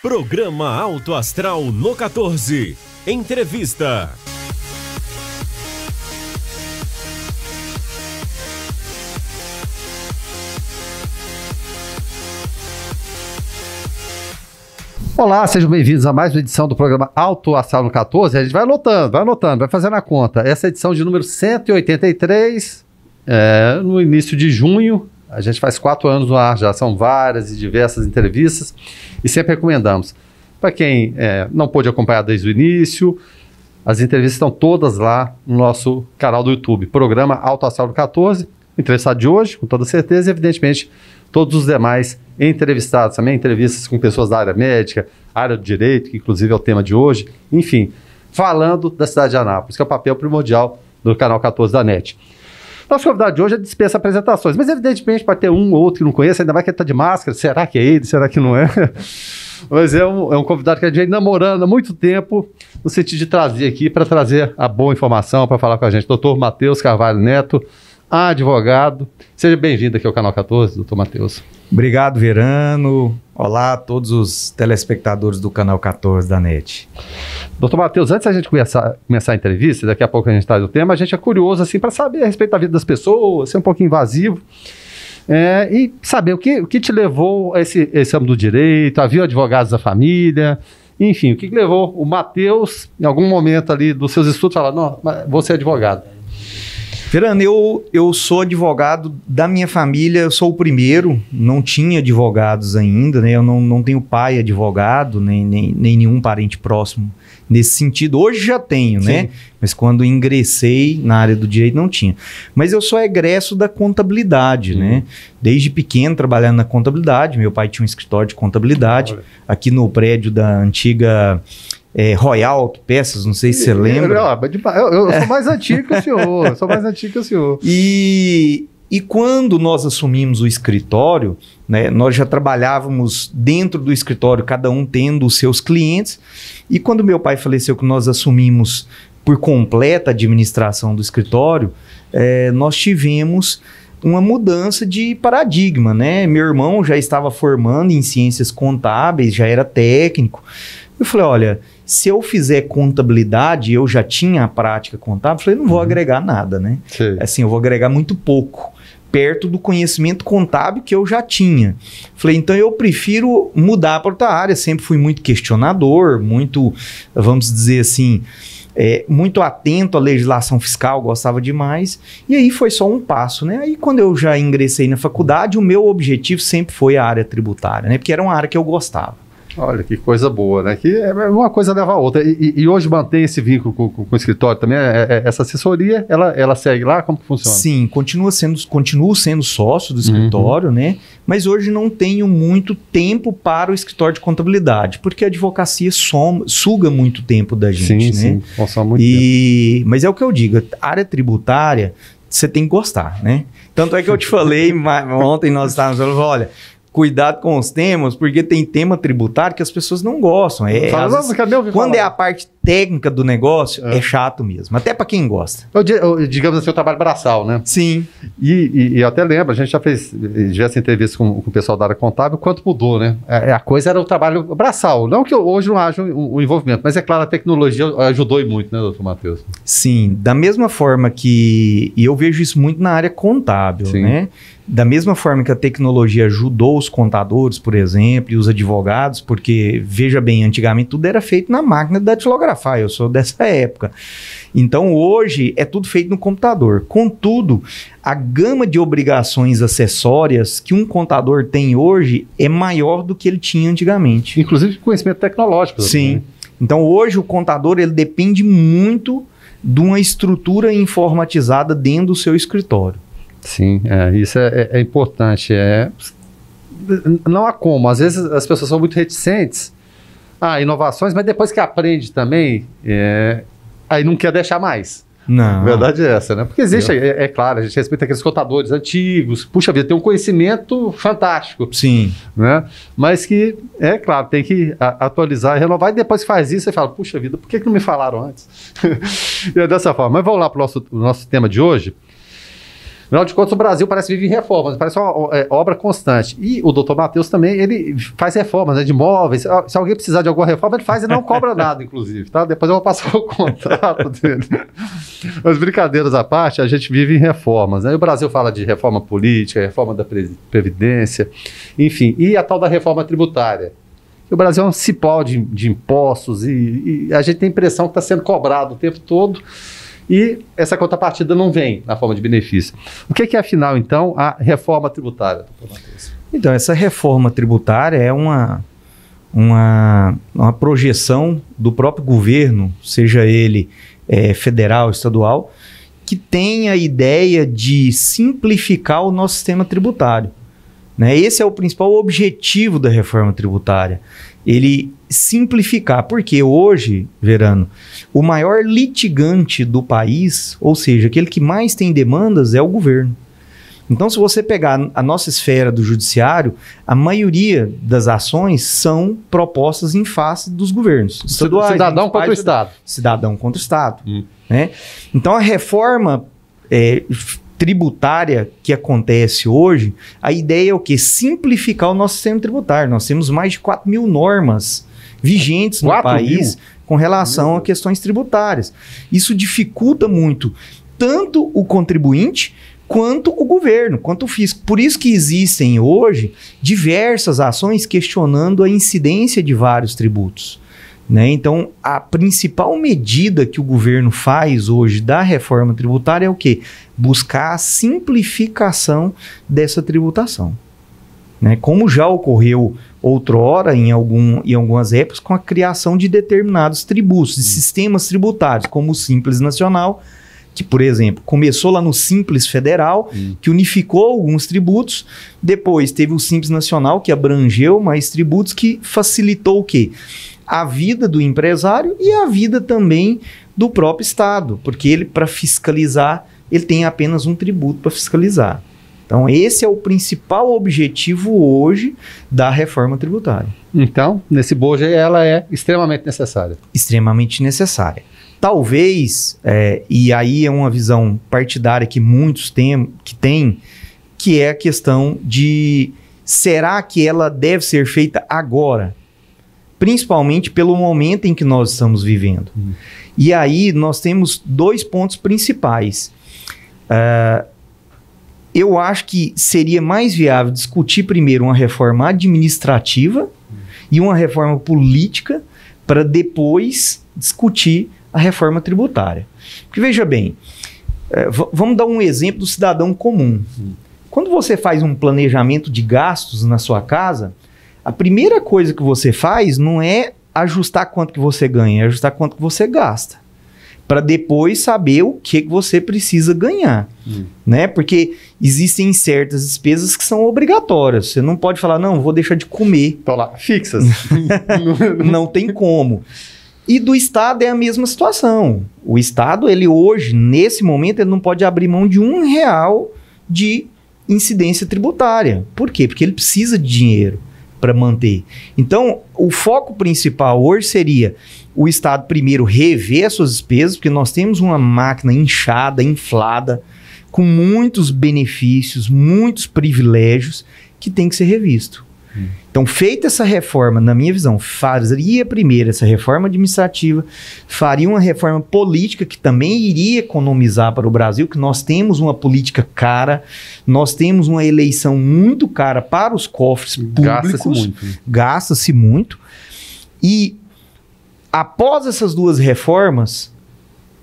Programa Alto Astral no 14. Entrevista. Olá, sejam bem-vindos a mais uma edição do programa Alto Astral no 14. A gente vai anotando, vai fazendo a conta. Essa é a edição de número 183, no início de junho. A gente faz 4 anos no ar já, são várias e diversas entrevistas e sempre recomendamos. Para quem não pôde acompanhar desde o início, as entrevistas estão todas lá no nosso canal do YouTube, programa Alto Astral no 14. O entrevistado de hoje, com toda certeza, e evidentemente todos os demais entrevistados, também entrevistas com pessoas da área médica, área do direito, que inclusive é o tema de hoje, enfim, falando da cidade de Anápolis, que é o papel primordial do canal 14 da NET. Nosso convidado de hoje dispensa apresentações, mas evidentemente pode ter um ou outro que não conhece, ainda mais que ele está de máscara, será que é ele, será que não é? Mas é um convidado que a gente vem namorando há muito tempo, no sentido de trazer aqui, para trazer a boa informação, para falar com a gente. Doutor Matheus Carvalho Neto, advogado. Seja bem-vindo aqui ao Canal 14, doutor Matheus. Obrigado, Verano. Olá a todos os telespectadores do Canal 14 da NET. Doutor Matheus, antes da gente começar a entrevista, daqui a pouco a gente traz o tema, a gente é curioso assim, para saber a respeito da vida das pessoas, ser um pouquinho invasivo, e saber o que te levou a esse âmbito do direito, a vir advogados da família, enfim, o que levou o Matheus, em algum momento ali dos seus estudos, a falar, não, vou ser advogado. Verano, eu sou advogado da minha família, eu sou o primeiro, não tinha advogados ainda, né? Eu não tenho pai advogado, nem nenhum parente próximo nesse sentido. Hoje já tenho, né? Mas quando ingressei na área do direito não tinha. Mas eu sou egresso da contabilidade, né? Desde pequeno trabalhando na contabilidade, meu pai tinha um escritório de contabilidade aqui no prédio da antiga... Royal Autopeças, não sei se você lembra. Eu sou mais antigo que o senhor, E quando nós assumimos o escritório, né, nós já trabalhávamos dentro do escritório, cada um tendo os seus clientes. E quando meu pai faleceu, que nós assumimos por completa a administração do escritório, nós tivemos uma mudança de paradigma, né? Meu irmão já estava formando em ciências contábeis, já era técnico. Eu falei, olha, se eu fizer contabilidade, eu já tinha a prática contábil, eu falei, não vou agregar nada, né? Sim. Assim, eu vou agregar muito pouco, perto do conhecimento contábil que eu já tinha. Falei, então eu prefiro mudar para outra área, sempre fui muito questionador, muito, vamos dizer assim, muito atento à legislação fiscal, gostava demais, e aí foi só um passo, né? Aí quando eu já ingressei na faculdade, o meu objetivo sempre foi a área tributária, né? Porque era uma área que eu gostava. Olha, que coisa boa, né? Que uma coisa leva a outra. E hoje mantém esse vínculo com o escritório também? Essa assessoria, ela segue lá? Como que funciona? Sim, continuo sendo sócio do escritório, né? Mas hoje não tenho muito tempo para o escritório de contabilidade, porque a advocacia suga muito tempo da gente, sim, né? Sim, consome muito tempo. Mas é o que eu digo, a área tributária, você tem que gostar, né? Tanto é que eu te falei, ontem nós estávamos falando, olha... Cuidado com os temas, porque tem tema tributário que as pessoas não gostam. Quando é a parte técnica do negócio, é chato mesmo. Até para quem gosta. Digamos assim, o trabalho braçal, né? Sim. E eu até lembro, a gente já fez diversas entrevistas com o pessoal da área contábil, quanto mudou, né? A coisa era o trabalho braçal. Não que hoje não haja o envolvimento, mas é claro, a tecnologia ajudou muito, né, doutor Matheus? Sim, da mesma forma que... E eu vejo isso muito na área contábil, sim, né? Da mesma forma que a tecnologia ajudou os contadores, por exemplo, e os advogados, porque, veja bem, antigamente tudo era feito na máquina de datilografar, eu sou dessa época. Então, hoje, é tudo feito no computador. Contudo, a gama de obrigações acessórias que um contador tem hoje é maior do que ele tinha antigamente. Inclusive conhecimento tecnológico. Sim. Né? Então, hoje, o contador ele depende muito de uma estrutura informatizada dentro do seu escritório. Sim, isso é importante. Não há como. Às vezes as pessoas são muito reticentes a inovações, mas depois que aprende também, aí não quer deixar mais. Não. A verdade é essa, né? Porque existe, claro, a gente respeita aqueles contadores antigos, puxa vida, tem um conhecimento fantástico.Sim. Né? Mas que, claro, tem que atualizar e renovar, e depois que faz isso, você fala, puxa vida, por que não me falaram antes? E é dessa forma. Mas vamos lá para o nosso tema de hoje. Afinal de contas, o Brasil parece viver em reformas, parece uma obra constante. E o doutor Matheus também, ele faz reformas, né, de imóveis. Se alguém precisar de alguma reforma, ele faz e não cobra nada, inclusive, tá? Depois eu vou passar o contato dele. Mas brincadeiras à parte, a gente vive em reformas, né? E o Brasil fala de reforma política, reforma da Previdência, enfim. E a tal da reforma tributária. O Brasil é um cipó de impostos e a gente tem a impressão que está sendo cobrado o tempo todo. E essa contrapartida não vem na forma de benefício. O que é, afinal, então, a reforma tributária, doutor Matheus? Então, essa reforma tributária é uma projeção do próprio governo, seja ele federal, estadual, que tem a ideia de simplificar o nosso sistema tributário. Né? Esse é o principal objetivo da reforma tributária. Ele simplificar, porque hoje, Verano, o maior litigante do país, ou seja, aquele que mais tem demandas é o governo. Então, se você pegar a nossa esfera do judiciário, a maioria das ações são propostas em face dos governos estaduais. Cidadão contra o Estado. Cidadão contra o Estado. Né? Então, a reforma tributária que acontece hoje, a ideia é o quê? Simplificar o nosso sistema tributário. Nós temos mais de 4 mil normas vigentes no país com relação a questões tributárias. Isso dificulta muito tanto o contribuinte quanto o governo, quanto o fisco. Por isso que existem hoje diversas ações questionando a incidência de vários tributos. Né? Então, a principal medida que o governo faz hoje da reforma tributária é o quê? Buscar a simplificação dessa tributação. Né? Como já ocorreu outrora, em algumas épocas, com a criação de determinados tributos, de sistemas tributários, como o Simples Nacional, que, por exemplo, começou lá no Simples Federal, que unificou alguns tributos, depois teve o Simples Nacional, que abrangeu mais tributos, que facilitou o quê? A vida do empresário e a vida também do próprio Estado, porque ele, para fiscalizar, ele tem apenas um tributo para fiscalizar. Então, esse é o principal objetivo hoje da reforma tributária. Então, nesse bojo, ela é extremamente necessária. Extremamente necessária. Talvez, e aí é uma visão partidária que muitos têm, que é a questão de, será que ela deve ser feita agora? Principalmente pelo momento em que nós estamos vivendo. E aí nós temos dois pontos principais. Eu acho que seria mais viável discutir primeiro uma reforma administrativa e uma reforma política para depois discutir a reforma tributária. Porque veja bem, vamos dar um exemplo do cidadão comum. Quando você faz um planejamento de gastos na sua casa, a primeira coisa que você faz não é ajustar quanto que você ganha, é ajustar quanto que você gasta. Para depois saber o que você precisa ganhar. Né? Porque existem certas despesas que são obrigatórias. Você não pode falar, não, vou deixar de comer. Estão lá, fixas. Não tem como. E do Estado é a mesma situação. O Estado, ele hoje, nesse momento, ele não pode abrir mão de R$1 de incidência tributária. Por quê? Porque ele precisa de dinheiro para manter. Então, o foco principal hoje seria o Estado primeiro rever as suas despesas, porque nós temos uma máquina inchada, inflada, com muitos benefícios, muitos privilégios, que tem que ser revisto. Então, feita essa reforma, na minha visão, faria primeiro essa reforma administrativa, faria uma reforma política que também iria economizar para o Brasil, que nós temos uma política cara, nós temos uma eleição muito cara para os cofres públicos. Gasta-se muito. E após essas duas reformas,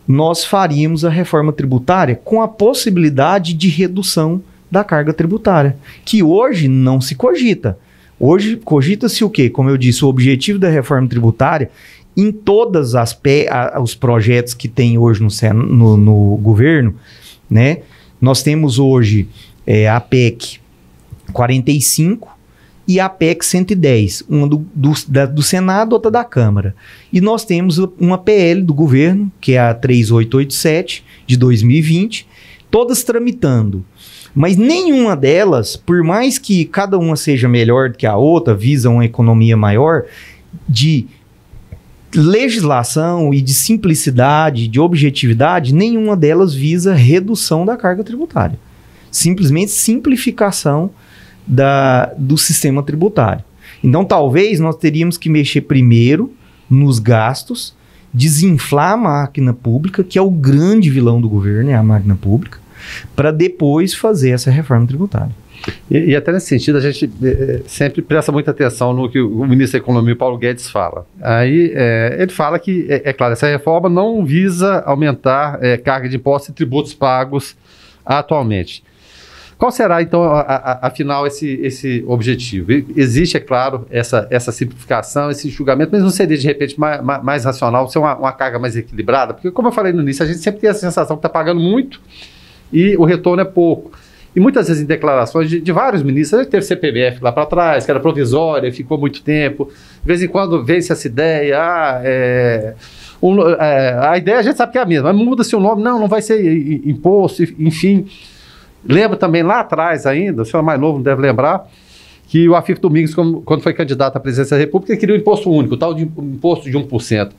nós faríamos a reforma tributária com a possibilidade de redução da carga tributária, que hoje não se cogita. Hoje cogita-se o quê? Como eu disse, o objetivo da reforma tributária, em todos os projetos que tem hoje no governo, né? Nós temos hoje a PEC 45 e a PEC 110, uma do Senado, outra da Câmara. E nós temos uma PL do governo, que é a 3887 de 2020, todas tramitando. Mas nenhuma delas, por mais que cada uma seja melhor do que a outra, visa uma economia maior, de legislação e de simplicidade, de objetividade, nenhuma delas visa redução da carga tributária. simplesmente simplificação do sistema tributário. Então, talvez nós teríamos que mexer primeiro nos gastos, desinflar a máquina pública, que é o grande vilão do governo, é a máquina pública, para depois fazer essa reforma tributária. E até nesse sentido, a gente sempre presta muita atenção no que o ministro da Economia, Paulo Guedes, fala. Aí ele fala que, claro, essa reforma não visa aumentar carga de impostos e tributos pagos atualmente. Qual será, então, afinal, esse objetivo? Existe, é claro, essa simplificação, esse julgamento, mas não seria, de repente, mais racional, ser uma carga mais equilibrada? Porque, como eu falei no início, a gente sempre tem a sensação que está pagando muito e o retorno é pouco. E muitas vezes em declarações de vários ministros, teve CPMF lá para trás, que era provisória, ficou muito tempo. De vez em quando vence essa ideia, a ideia a gente sabe que é a mesma, mas muda-se o nome, não vai ser imposto, enfim. Lembro também lá atrás ainda, o senhor é mais novo, não deve lembrar, que o Afif Domingues, quando foi candidato à presidência da República, queria um imposto único, tal de imposto de 1%.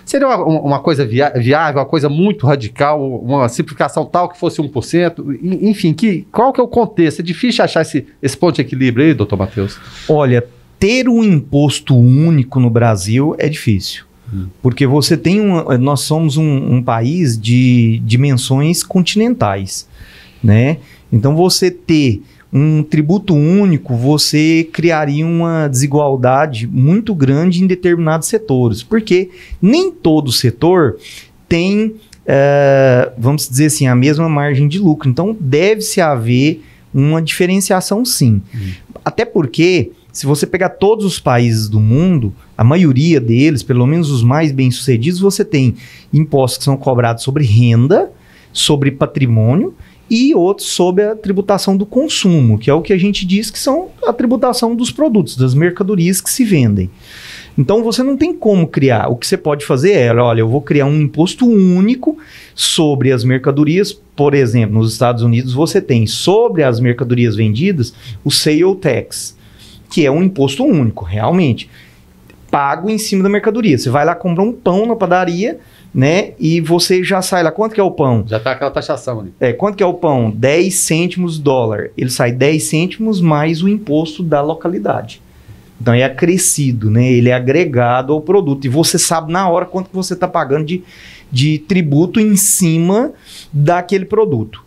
Seria uma coisa viável, uma coisa muito radical, uma simplificação tal que fosse 1%? Enfim, qual que é o contexto? É difícil achar esse ponto de equilíbrio aí, doutor Matheus? Olha, ter um imposto único no Brasil é difícil. Porque nós somos um país de dimensões continentais, né? Então, você ter um tributo único, você criaria uma desigualdade muito grande em determinados setores, porque nem todo setor tem, vamos dizer assim, a mesma margem de lucro. Então, deve-se haver uma diferenciação, sim. Até porque, se você pegar todos os países do mundo, a maioria deles, pelo menos os mais bem-sucedidos, você tem impostos que são cobrados sobre renda, sobre patrimônio, e outros sobre a tributação do consumo, que é o que a gente diz que são a tributação dos produtos, das mercadorias que se vendem. Então, você não tem como criar. O que você pode fazer é, olha, eu vou criar um imposto único sobre as mercadorias. Por exemplo, nos Estados Unidos, você tem sobre as mercadorias vendidas o sale tax, que é um imposto único, realmente, pago em cima da mercadoria. Você vai lá comprar um pão na padaria, né? E você já sai lá. Quanto que é o pão? Já está aquela taxação ali. Quanto que é o pão? 10 cêntimos dólar. Ele sai 10 cêntimos mais o imposto da localidade. Então é acrescido, né? Ele é agregado ao produto. E você sabe na hora quanto que você está pagando de tributo em cima daquele produto.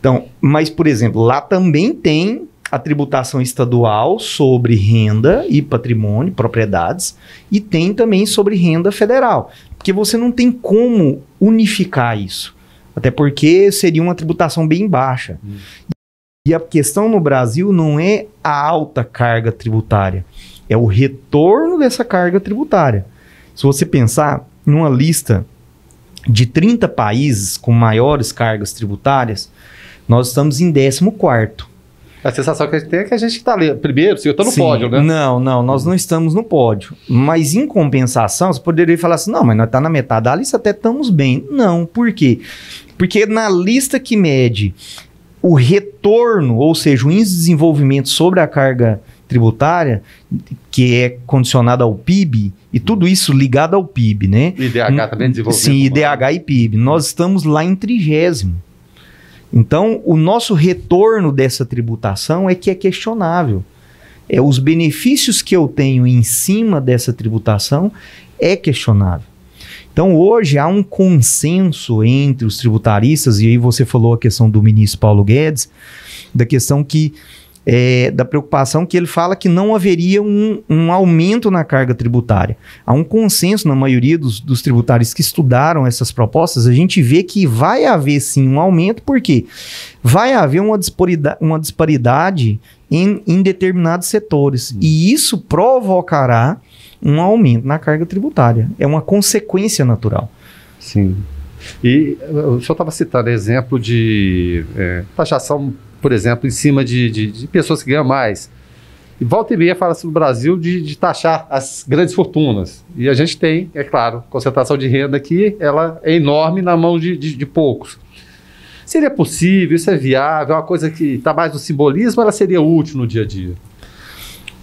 Então, mas, por exemplo, lá também tem a tributação estadual sobre renda e patrimônio, propriedades, e tem também sobre renda federal. Porque você não tem como unificar isso. Até porque seria uma tributação bem baixa. E a questão no Brasil não é a alta carga tributária, é o retorno dessa carga tributária. Se você pensar numa lista de 30 países com maiores cargas tributárias, nós estamos em 14º. A sensação que a gente tem é que a gente está ali primeiro, se eu estou no pódio, né? Não, nós não estamos no pódio. Mas em compensação, você poderia falar assim, não, mas nós estamos na metade da lista, até estamos bem. Não, por quê? Porque na lista que mede o retorno, ou seja, o índice de desenvolvimento sobre a carga tributária, que é condicionado ao PIB, e tudo isso ligado ao PIB, né? IDH também desenvolvimento. Sim, IDH e PIB. Nós estamos lá em 30º. Então, o nosso retorno dessa tributação é que é questionável. Os benefícios que eu tenho em cima dessa tributação é questionável. Então, hoje há um consenso entre os tributaristas, e aí você falou a questão do ministro Paulo Guedes, da questão da preocupação que ele fala que não haveria um aumento na carga tributária. Há um consenso na maioria dos tributaristas que estudaram essas propostas, a gente vê que vai haver sim um aumento, porque vai haver uma disparidade em determinados setores, e isso provocará um aumento na carga tributária. É uma consequência natural. Sim. E o senhor estava citando exemplo de taxação, por exemplo, em cima de pessoas que ganham mais. E volta e meia fala-se no Brasil de taxar as grandes fortunas. E a gente tem, é claro, concentração de renda aqui, ela é enorme na mão de poucos. Seria possível, isso é viável, é uma coisa que está mais no simbolismo, ela seria útil no dia a dia?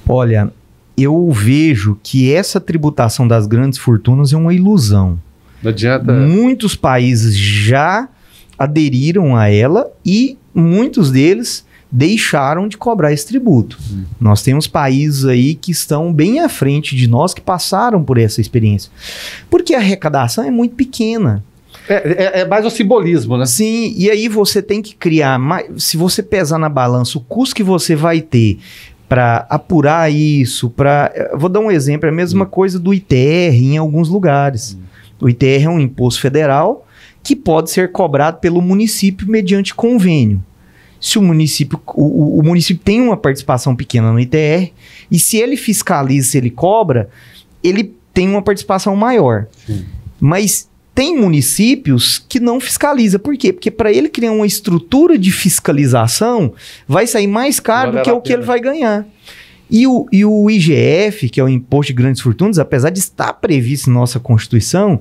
Olha, eu vejo que essa tributação das grandes fortunas é uma ilusão. Não adianta. Muitos países já aderiram a ela e muitos deles deixaram de cobrar esse tributo. Nós temos países aí que estão bem à frente de nós, que passaram por essa experiência. Porque a arrecadação é muito pequena. É mais o simbolismo, né? Sim, e aí você tem que criar mais. Se você pesar na balança o custo que você vai ter para apurar isso, vou dar um exemplo, é a mesma coisa do ITR em alguns lugares. O ITR é um imposto federal que pode ser cobrado pelo município mediante convênio. Se o município, o município tem uma participação pequena no ITR, e se ele fiscaliza, se ele cobra, ele tem uma participação maior. Sim. Mas tem municípios que não fiscaliza. Por quê? Porque para ele criar uma estrutura de fiscalização, vai sair mais caro do que o que ele vai ganhar. E o IGF, que é o Imposto de Grandes Fortunas, apesar de estar previsto em nossa Constituição,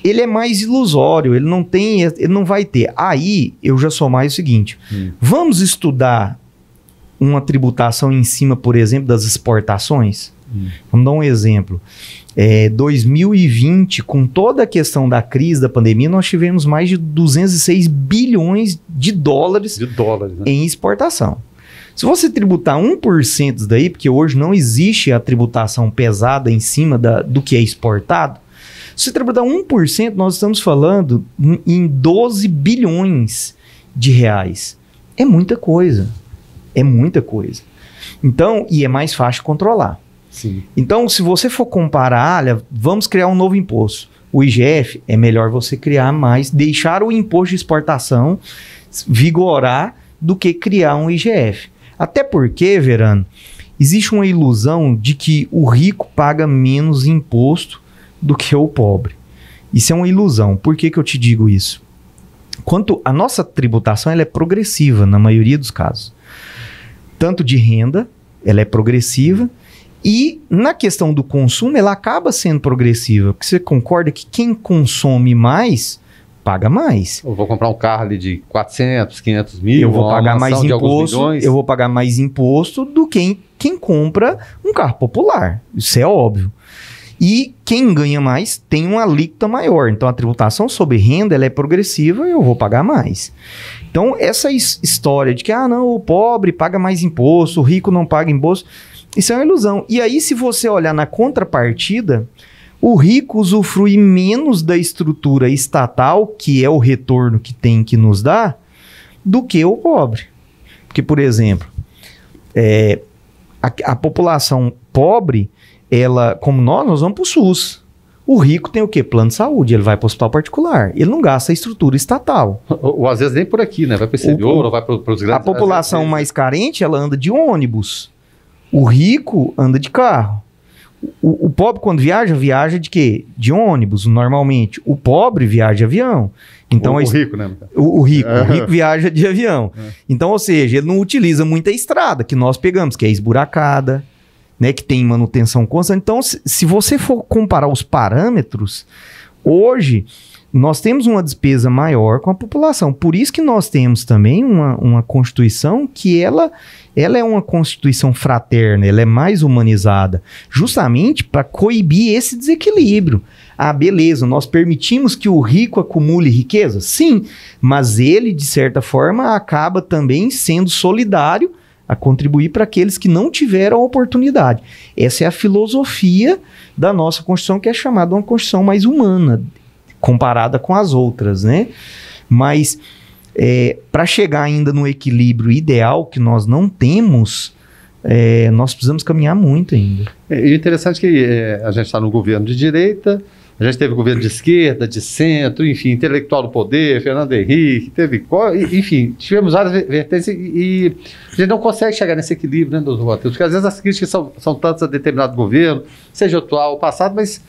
ele é mais ilusório, ele não vai ter. Aí, eu já sou mais o seguinte, vamos estudar uma tributação em cima, por exemplo, das exportações? Vamos dar um exemplo. 2020, com toda a questão da crise, da pandemia, nós tivemos mais de 206 bilhões de dólares né? em exportação. Se você tributar 1% disso daí, porque hoje não existe a tributação pesada em cima do que é exportado, se você tributar 1%, nós estamos falando em 12 bilhões de reais. É muita coisa. É muita coisa. Então, e é mais fácil controlar. Sim. Então, se você for comparar, olha, vamos criar um novo imposto. O IGF, é melhor você criar mais, deixar o imposto de exportação vigorar do que criar um IGF. Até porque, Verano, existe uma ilusão de que o rico paga menos imposto do que o pobre. Isso é uma ilusão. Por que eu te digo isso? A nossa tributação ela é progressiva na maioria dos casos. Tanto de renda, ela é progressiva, e na questão do consumo, ela acaba sendo progressiva. Porque você concorda que quem consome mais paga mais. Eu vou comprar um carro ali de 400, 500 mil. Eu vou pagar mais imposto. Eu vou pagar mais imposto do que quem compra um carro popular. Isso é óbvio. E quem ganha mais tem uma alíquota maior. Então a tributação sobre renda ela é progressiva e eu vou pagar mais. Então essa história de que não, o pobre paga mais imposto, o rico não paga imposto, isso é uma ilusão. E aí se você olhar na contrapartida, o rico usufrui menos da estrutura estatal, que é o retorno que tem que nos dar, do que o pobre. Porque, por exemplo, a população pobre, ela, como nós vamos para o SUS. O rico tem o quê? Plano de saúde, ele vai para o hospital particular. Ele não gasta a estrutura estatal. Ou às vezes nem por aqui, né? Vai para o exterior, ou vai para os grandes... A população mais carente, ela anda de ônibus. O rico anda de carro. O pobre, quando viaja de quê? De ônibus, normalmente. O pobre viaja de avião. Então, o rico, né? O rico viaja de avião. Então, ou seja, ele não utiliza muita estrada que nós pegamos, que é esburacada, né, que tem manutenção constante. Então, se você for comparar os parâmetros, hoje nós temos uma despesa maior com a população. Por isso que nós temos também uma Constituição que ela é uma Constituição fraterna, ela é mais humanizada, justamente para coibir esse desequilíbrio. Beleza, nós permitimos que o rico acumule riqueza? Sim, mas ele, de certa forma, acaba também sendo solidário a contribuir para aqueles que não tiveram a oportunidade. Essa é a filosofia da nossa Constituição, que é chamada uma Constituição mais humana, comparada com as outras, né? Mas para chegar ainda no equilíbrio ideal que nós não temos, nós precisamos caminhar muito ainda. E interessante que a gente está no governo de direita, a gente teve governo de esquerda, de centro, enfim, intelectual do poder, Fernando Henrique, enfim, tivemos várias vertentes e a gente não consegue chegar nesse equilíbrio, né, doutor Matheus? Porque às vezes as críticas são tantas a determinado governo, seja atual ou passado, mas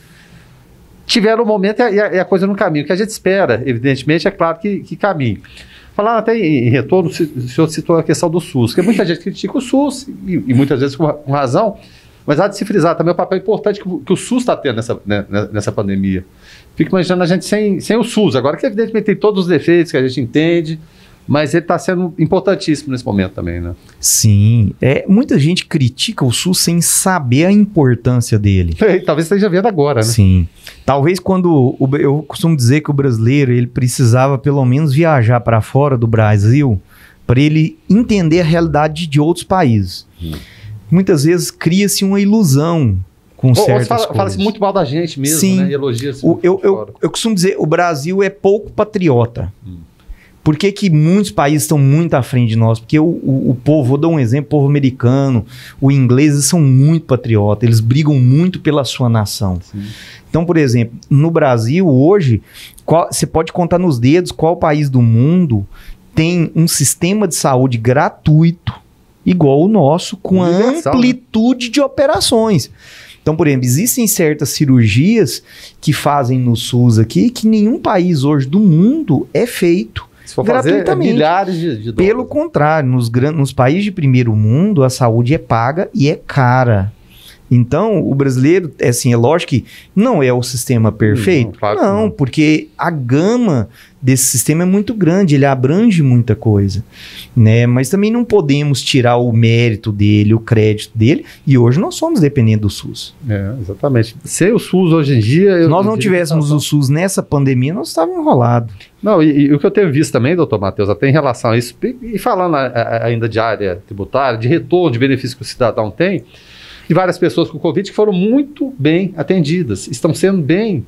tiveram um momento e a coisa no caminho. O que a gente espera, evidentemente, é claro que caminhe. Falando até em retorno, o senhor citou a questão do SUS, porque muita gente critica o SUS, e muitas vezes com razão, mas há de se frisar também o papel importante que o SUS está tendo nessa pandemia. Fico imaginando a gente sem o SUS, agora que evidentemente tem todos os defeitos que a gente entende, mas ele está sendo importantíssimo nesse momento também, né? Sim. Muita gente critica o SUS sem saber a importância dele. Talvez esteja vendo agora, né? Sim. Talvez eu costumo dizer que o brasileiro ele precisava pelo menos viajar para fora do Brasil para ele entender a realidade de outros países. Muitas vezes cria-se uma ilusão com certas coisas. Fala-se muito mal da gente mesmo, sim, né? Elogia-se. Eu costumo dizer, o Brasil é pouco patriota. Por que muitos países estão muito à frente de nós? Porque o povo, vou dar um exemplo, o povo americano, o inglês, eles são muito patriotas, eles brigam muito pela sua nação. Sim. Então, por exemplo, no Brasil, hoje, você pode contar nos dedos qual país do mundo tem um sistema de saúde gratuito, igual o nosso, com a amplitude de operações. Então, por exemplo, existem certas cirurgias que fazem no SUS aqui que nenhum país hoje do mundo é feito. Se for gratuitamente. Fazer, milhares de dólares. Pelo contrário, nos países de primeiro mundo, a saúde é paga e é cara. Então, o brasileiro, é lógico que não é o sistema perfeito. Não, porque a gama desse sistema é muito grande, ele abrange muita coisa, né? Mas também não podemos tirar o mérito dele, o crédito dele, e hoje nós somos dependentes do SUS. Exatamente. Sem o SUS hoje em dia... Se nós não tivéssemos o SUS nessa pandemia, nós estávamos enrolados. Não, e o que eu tenho visto também, doutor Matheus, até em relação a isso, e falando ainda de área tributária, de retorno de benefício que o cidadão tem, de várias pessoas com Covid que foram muito bem atendidas, estão sendo bem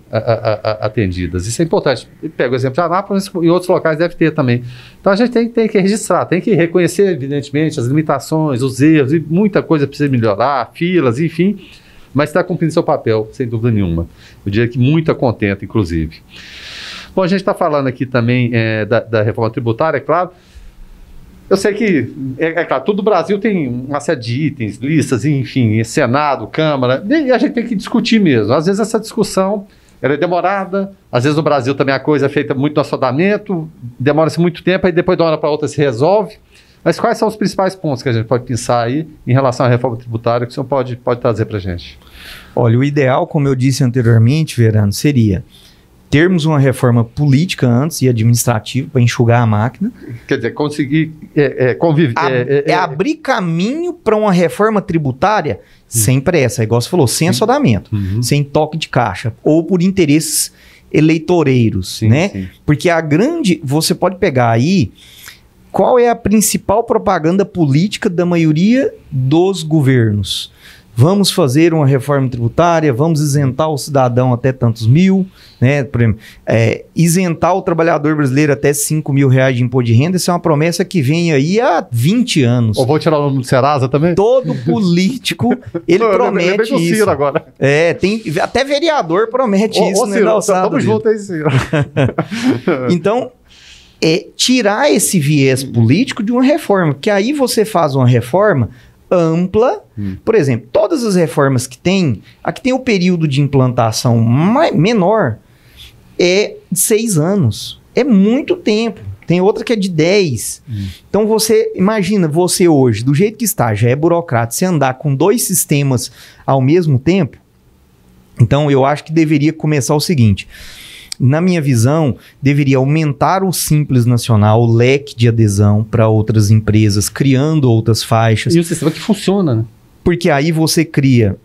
atendidas. Isso é importante. Pega o exemplo de Anápolis e outros locais deve ter também. Então a gente tem que registrar, tem que reconhecer, evidentemente, as limitações, os erros, e muita coisa precisa melhorar, filas, enfim, mas está cumprindo seu papel, sem dúvida nenhuma. Eu diria que muito contente, inclusive. Bom, a gente está falando aqui também da reforma tributária, é claro. Eu sei que, claro, todo o Brasil tem uma série de itens, listas, enfim, Senado, Câmara, e a gente tem que discutir mesmo. Às vezes essa discussão ela é demorada, às vezes no Brasil também a coisa é feita muito no assodamento, demora-se muito tempo, aí depois de uma hora para outra se resolve. Mas quais são os principais pontos que a gente pode pensar aí em relação à reforma tributária que o senhor pode trazer para a gente? Olha, o ideal, como eu disse anteriormente, Verano, seria termos uma reforma política antes e administrativa para enxugar a máquina. Quer dizer, conseguir conviver... abrir caminho para uma reforma tributária sem pressa, igual você falou, sem assodamento, sem toque de caixa, ou por interesses eleitoreiros, né? Sim. Porque você pode pegar aí qual é a principal propaganda política da maioria dos governos. Vamos fazer uma reforma tributária, vamos isentar o cidadão até tantos mil, né? Por exemplo, isentar o trabalhador brasileiro até R$5.000 de imposto de renda, isso é uma promessa que vem aí há 20 anos. Ou vou tirar o nome do Serasa também? Todo político, ele promete isso. Ciro agora. Até vereador promete isso, né? Ciro, estamos juntos aí, Ciro. Então, tirar esse viés político de uma reforma, porque aí você faz uma reforma ampla. Por exemplo, todas as reformas que tem, aqui tem o período de implantação menor, é de 6 anos. É muito tempo. Tem outra que é de 10. Então você, imagina, você hoje, do jeito que está, já é burocrata, você andar com 2 sistemas ao mesmo tempo. Então eu acho que deveria começar o seguinte: na minha visão, deveria aumentar o Simples Nacional, o leque de adesão para outras empresas, criando outras faixas. E um sistema que funciona, né? Porque aí você cria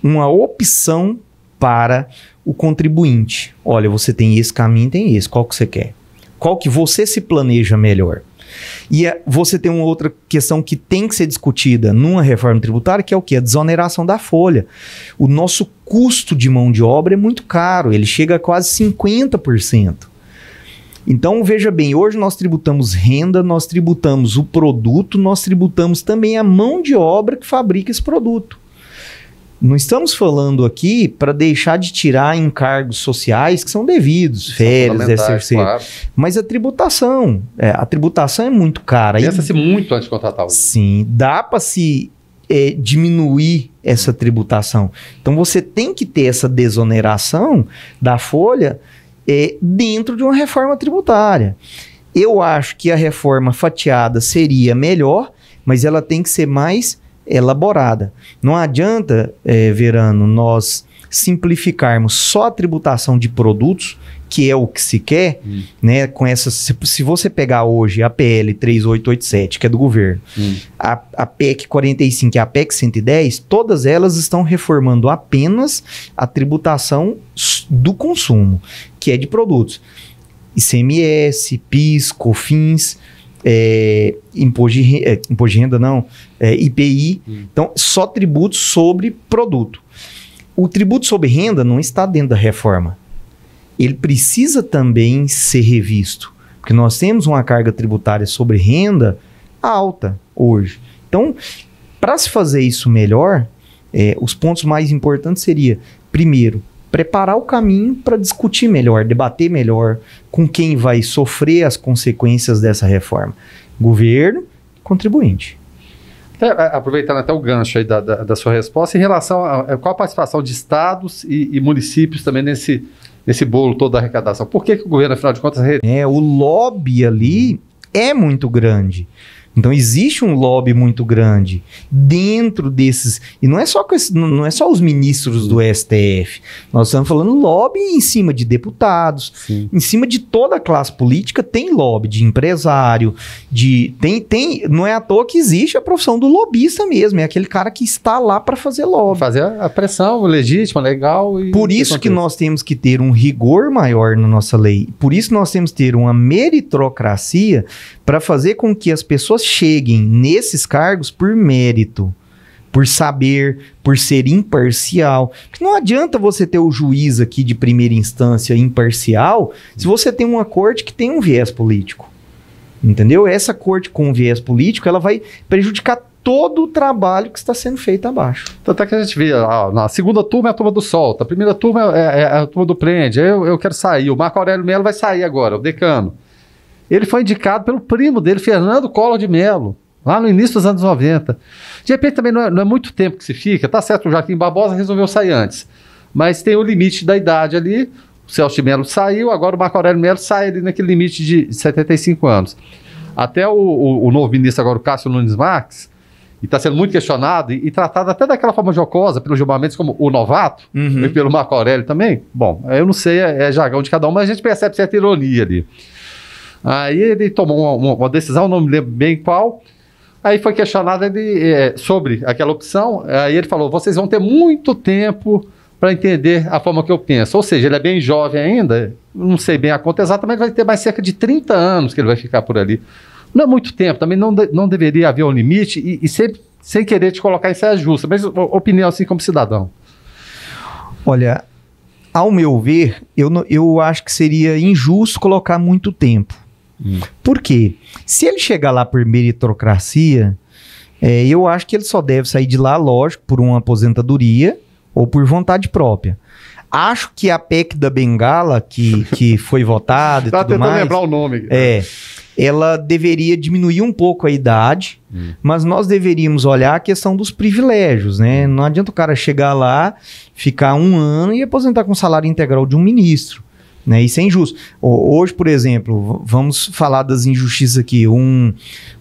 uma opção para o contribuinte. Olha, você tem esse caminho, tem esse. Qual que você quer? Qual que você se planeja melhor? E você tem uma outra questão que tem que ser discutida numa reforma tributária, que é o quê? A desoneração da folha. O nosso custo de mão de obra é muito caro, ele chega a quase 50%. Então, veja bem, hoje nós tributamos renda, nós tributamos o produto, nós tributamos também a mão de obra que fabrica esse produto. Não estamos falando aqui para deixar de tirar encargos sociais que são devidos, férias, 13º, claro. Mas a tributação é muito cara. Pensa-se muito antes de contratar. Sim, dá para se diminuir essa tributação. Então você tem que ter essa desoneração da folha dentro de uma reforma tributária. Eu acho que a reforma fatiada seria melhor, mas ela tem que ser mais elaborada. Não adianta, Verano, nós simplificarmos só a tributação de produtos, que é o que se quer, né? Com essas, se você pegar hoje a PL 3887, que é do governo, a PEC 45 e a PEC 110, todas elas estão reformando apenas a tributação do consumo, que é de produtos. ICMS, PIS, COFINS, imposto de renda não, IPI. Então, só tributos sobre produto. O tributo sobre renda não está dentro da reforma. Ele precisa também ser revisto, porque nós temos uma carga tributária sobre renda alta hoje. Então, para se fazer isso melhor, os pontos mais importantes seria, primeiro, preparar o caminho para discutir melhor, debater melhor com quem vai sofrer as consequências dessa reforma. Governo, contribuinte. Aproveitando até o gancho aí da sua resposta, em relação a qual a participação de estados e municípios também nesse bolo todo da arrecadação. Por que o governo, afinal de contas... O lobby ali é muito grande. Então, existe um lobby muito grande dentro desses... E não é só os ministros do STF. Nós estamos falando lobby em cima de deputados, em cima de toda a classe política tem lobby, de empresário, não é à toa que existe a profissão do lobista mesmo, é aquele cara que está lá para fazer lobby. Fazer a pressão legítima, legal. Por isso que nós temos que ter um rigor maior na nossa lei. Por isso nós temos que ter uma meritocracia para fazer com que as pessoas cheguem nesses cargos por mérito, por saber, por ser imparcial. Porque não adianta você ter o juiz aqui de primeira instância imparcial se você tem uma corte que tem um viés político. Entendeu? Essa corte com viés político, ela vai prejudicar todo o trabalho que está sendo feito abaixo. Tanto é que a gente vê, na segunda turma é a turma do solta, a primeira turma é a turma do prende, eu quero sair, o Marco Aurélio Melo vai sair agora, o decano. Ele foi indicado pelo primo dele, Fernando Collor de Mello, lá no início dos anos 90. De repente também não é muito tempo que se fica, tá certo, o Joaquim Barbosa resolveu sair antes, mas tem o limite da idade ali, o Celso de Mello saiu, agora o Marco Aurélio Melo sai ali naquele limite de 75 anos. Até o novo ministro agora, o Cássio Nunes Marques, e está sendo muito questionado e tratado até daquela forma jocosa pelos Gilmar Mendes como o novato, e pelo Marco Aurélio também. Bom, eu não sei, é jargão de cada um, mas a gente percebe certa ironia ali. Aí ele tomou uma decisão, não me lembro bem qual, aí foi questionado sobre aquela opção, aí ele falou, vocês vão ter muito tempo para entender a forma que eu penso. Ou seja, ele é bem jovem ainda, não sei bem a conta exata, mas vai ter mais cerca de 30 anos que ele vai ficar por ali. Não é muito tempo, também não deveria haver um limite e sempre sem querer te colocar em saia justa, mas opinião assim como cidadão. Olha, ao meu ver, eu acho que seria injusto colocar muito tempo. Por quê? Se ele chegar lá por meritocracia, eu acho que ele só deve sair de lá, lógico, por uma aposentadoria ou por vontade própria. Acho que a PEC da Bengala, que foi votada e tudo mais... Tá tentando lembrar o nome. Ela deveria diminuir um pouco a idade, mas nós deveríamos olhar a questão dos privilégios, né? Não adianta o cara chegar lá, ficar 1 ano e aposentar com o salário integral de um ministro, né? Isso é injusto. Hoje, por exemplo, vamos falar das injustiças aqui. Um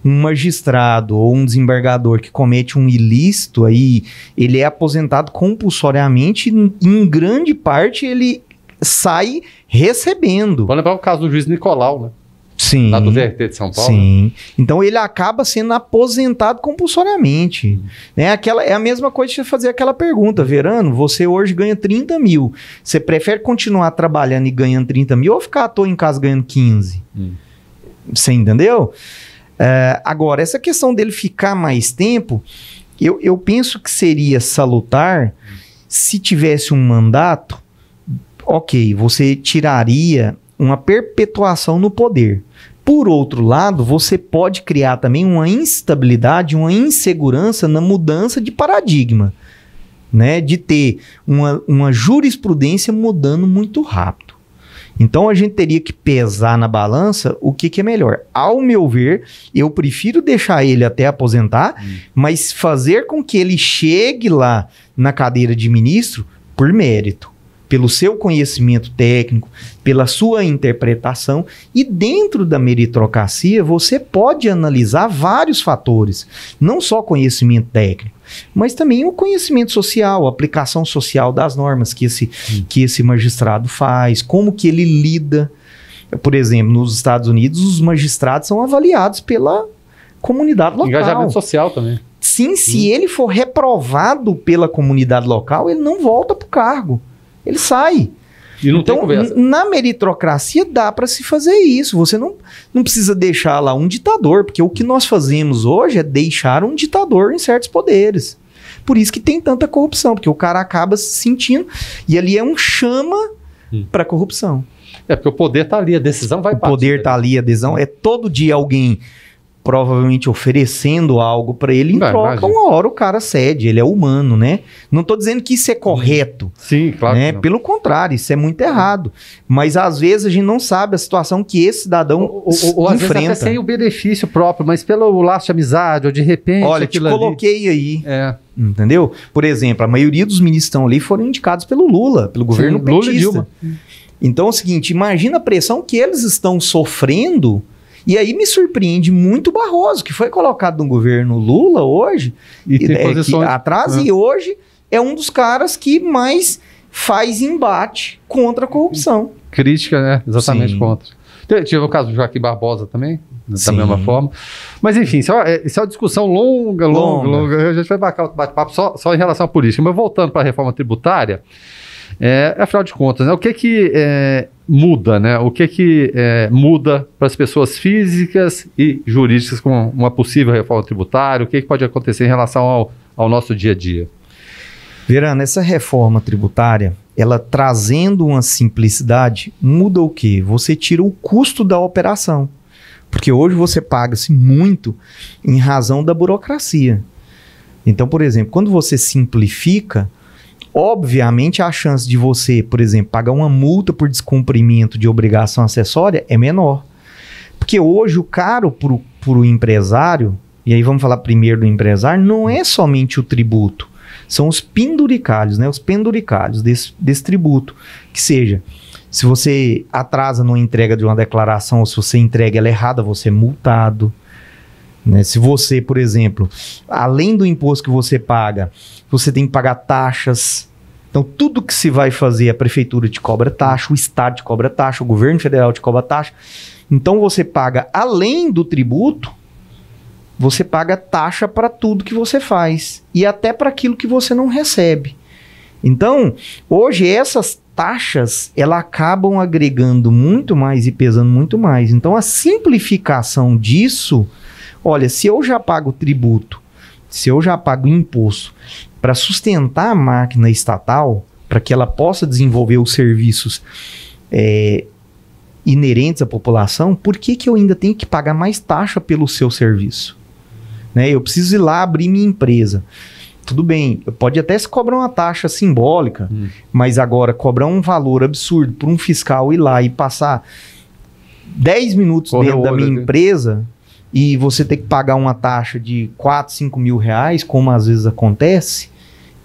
magistrado ou um desembargador que comete um ilícito, aí ele é aposentado compulsoriamente e, em grande parte, ele sai recebendo. Vou lembrar o caso do juiz Nicolau, né? Sim. Lá do VRT de São Paulo. Sim. Então ele acaba sendo aposentado compulsoriamente. Né? É a mesma coisa de fazer aquela pergunta, Verano, você hoje ganha 30 mil. Você prefere continuar trabalhando e ganhando 30 mil ou ficar à toa em casa ganhando 15? Você entendeu? Agora, essa questão dele ficar mais tempo, eu penso que seria salutar se tivesse um mandato, ok, você tiraria uma perpetuação no poder. Por outro lado, você pode criar também uma instabilidade, uma insegurança na mudança de paradigma, né? De ter uma jurisprudência mudando muito rápido. Então, a gente teria que pesar na balança o que é melhor. Ao meu ver, eu prefiro deixar ele até aposentar, mas fazer com que ele chegue lá na cadeira de ministro por mérito. pelo seu conhecimento técnico, pela sua interpretação, e dentro da meritocracia você pode analisar vários fatores, não só conhecimento técnico, mas também o conhecimento social, a aplicação social das normas que esse magistrado faz, como que ele lida. Por exemplo, nos Estados Unidos, os magistrados são avaliados pela comunidade local. Engajamento social também. Sim, se ele for reprovado pela comunidade local, ele não volta para o cargo. Ele sai. E não tem então, conversa. Na meritocracia dá para se fazer isso. Você não precisa deixar lá um ditador, porque o que nós fazemos hoje é deixar um ditador em certos poderes. Por isso que tem tanta corrupção, porque o cara acaba se sentindo, e ali é um chama para corrupção. É porque o poder está ali, a decisão vai partir. O poder está ali, a decisão é todo dia alguém provavelmente oferecendo algo para ele, em troca, imagina. uma hora o cara cede, ele é humano, né? Não estou dizendo que isso é correto. Sim, claro. Né? Pelo contrário, isso é muito errado. Mas às vezes a gente não sabe a situação que esse cidadão ou às vezes até sem o benefício próprio, mas pelo laço de amizade, ou de repente... Olha, te coloquei aí. É. Entendeu? Por exemplo, a maioria dos ministros que estão ali foram indicados pelo Lula, pelo governo petista. Lula e Dilma. Então é o seguinte, imagina a pressão que eles estão sofrendo. E aí me surpreende muito o Barroso, que foi colocado no governo Lula hoje, e tem posições atrás, e hoje é um dos caras que mais embate contra a corrupção. Crítica, né? Exatamente. Sim. Contra. Tive o caso do Joaquim Barbosa também, da mesma forma. Mas enfim, isso é uma discussão longa. A gente vai marcar outro bate-papo só em relação à política. Mas voltando para a reforma tributária, afinal de contas, né, o que muda, né? O que muda para as pessoas físicas e jurídicas com uma possível reforma tributária? O que pode acontecer em relação ao nosso dia a dia? Verano, essa reforma tributária, ela trazendo uma simplicidade, muda o quê? Você tira o custo da operação. Porque hoje você paga-se muito em razão da burocracia. Então, por exemplo, quando você simplifica, obviamente a chance de você, por exemplo, pagar uma multa por descumprimento de obrigação acessória é menor. Porque hoje o caro para o empresário, e aí vamos falar primeiro do empresário, não é somente o tributo, são os penduricalhos, né? Os penduricalhos desse tributo. Que seja, se você atrasa na entrega de uma declaração, ou se você entrega ela errada, você é multado. Né? Se você, por exemplo, além do imposto que você paga, você tem que pagar taxas. Então, tudo que se vai fazer, a prefeitura te cobra taxa, o estado te cobra taxa, o governo federal te cobra taxa. Então, você paga, além do tributo, você paga taxa para tudo que você faz. E até para aquilo que você não recebe. Então, hoje, essas taxas, elas acabam agregando muito mais e pesando muito mais. Então, a simplificação disso... Olha, se eu já pago tributo, se eu já pago imposto para sustentar a máquina estatal, para que ela possa desenvolver os serviços inerentes à população, por que eu ainda tenho que pagar mais taxa pelo seu serviço? Né? Eu preciso ir lá abrir minha empresa. Tudo bem, pode até se cobrar uma taxa simbólica, mas agora cobrar um valor absurdo para um fiscal ir lá e passar 10 minutos dentro da minha empresa... e você ter que pagar uma taxa de 4, 5 mil reais, como às vezes acontece,